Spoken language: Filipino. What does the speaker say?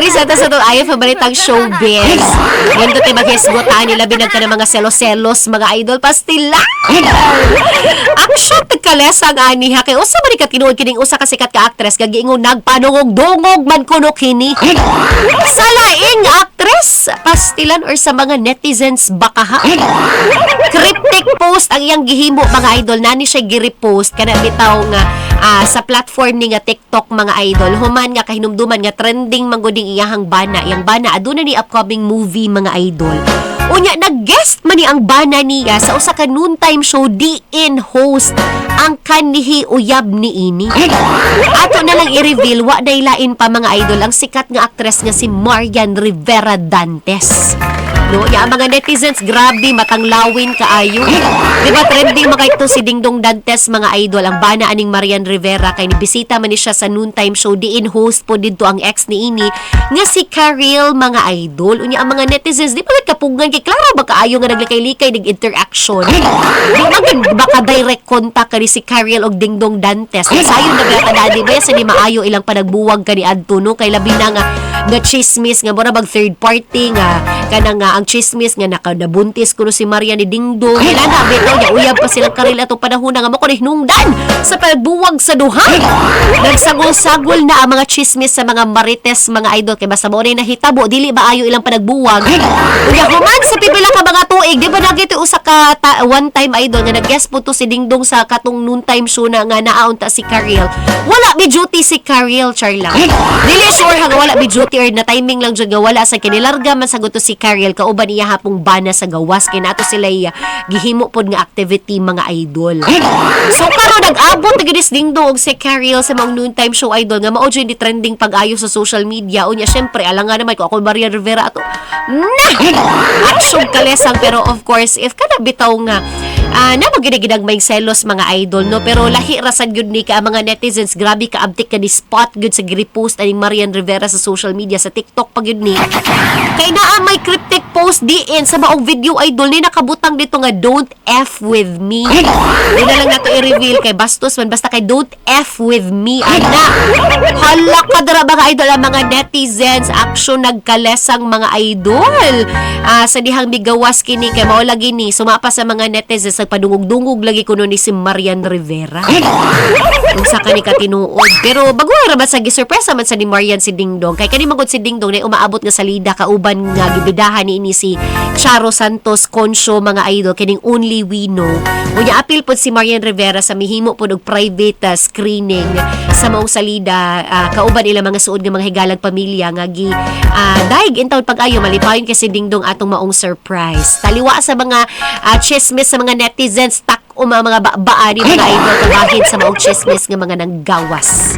sa itong iFM Balitang Showbiz. Ngayon ito maghisgotaan nila binag ka ng mga selos-selos, mga idol pastila. Action tagkalesa nga niha kay usa man ka tinuod kining usa ka sikat ka actress gagiingon nagpanungog-dungog man kuno kini. Sa laing actress pastilan or sa mga netizens bakaha. Cryptic post ang iyang gihimo mga idol nani siya gi-repost kana bitaw nga sa platform ni nga TikTok mga idol human nga kahinumduman nga trending mangguding iyahang bana iyang bana aduna ni upcoming movie mga idol. Unya nag-guest man ni ang bana niya sa usa ka noontime show diin host ang kanihi uyab ni ini. Ato na lang i-reveal wa day lain pa mga idol ang sikat nga actress nga si Marian Rivera Dantes. No, ya mga netizens grabe matanglawin kaayo. Di ba trending mga ito si Dingdong Dantes mga idol ang bana aning Marian Rivera kay nibisita man ni siya sa noontime show diin host po didto ang ex ni ini nga si Karel mga idol. Unya ang mga netizens di pa kapugan kay klaro ba kaayo nga naglikay-likay nig interaction. Di magin baka direct contact kani si Karel og Dingdong Dantes. Sayon na ba kadadi ba sa ni maayo ilang panagbuwag kani adto no kay labi na nga chismis nga mura bag third party nga kana nga ang chismis nga nakadabuntis kuno si Maria ni Dingdong ila na bitaw niya uyab pa silang Karel atong panahon nga mako hinungdan sa pagbuwag sa duha. Nagsagol-sagol na ang mga chismis sa mga marites mga idol kay basta mo na hitabo dili ba ayo ilang panagbuwag. Unya human sa pipila ka mga tuig di ba nagito usa ka one time idol nga nag-guest po to si Dingdong sa katong noontime show na nga naaon ta si Karel. Wala bi duty si Karel Charla. Dili sure nga wala bi duty or na timing lang jud nga wala sa kinilarga man sagot to si Karel kauban iya hapong bana sa gawas kay nato sila gihimo pod nga activity mga idol. So karon nag-abot na gid Dingdong og si Karel sa mga noontime show idol nga mao jud ni trending pag-ayo sa social media unya syempre alangan naman ko ako Maria Rivera ato. Action kalesang pero of course if kana bitaw nga na magigidag may selos mga idol no pero lahi rasan gyud ni ka mga netizens grabe ka abtik ka ni spot gyud sa gi-repost aning Marian Rivera sa social media sa TikTok pa gyud ni kay naa may cryptic post diin sa maong video idol ni nakabutang dito nga don't F with me. Di na lang nato i-reveal kay bastos man basta kay don't F with me ana. Hala ka dara mga idol ang mga netizens action nagkalesang mga idol. Sa dihang migawas kini kay mao lagi ni sumapa sa mga netizens nagpadungog-dungog lagi kuno ni si Marian Rivera. Unsa kani ka tinuod pero baguhay ra ba sa gisurpresa man sa ni Marian si Dingdong kay kani magud si Dingdong na umaabot nga salida kauban nga gibidahan ni si Charo Santos Concho mga idol kining Only We Know. Unya apil pod si Marian Rivera sa mihimo pod og private screening sa maong salida kauban ila mga suod nga mga higalag pamilya nga gi daig intawd pag-ayo malipayon kay si Dingdong atong maong surprise. Taliwa sa mga chismis sa mga netizens tak mga baan ni mga idol kabahin sa maong chismis nga mga nanggawas.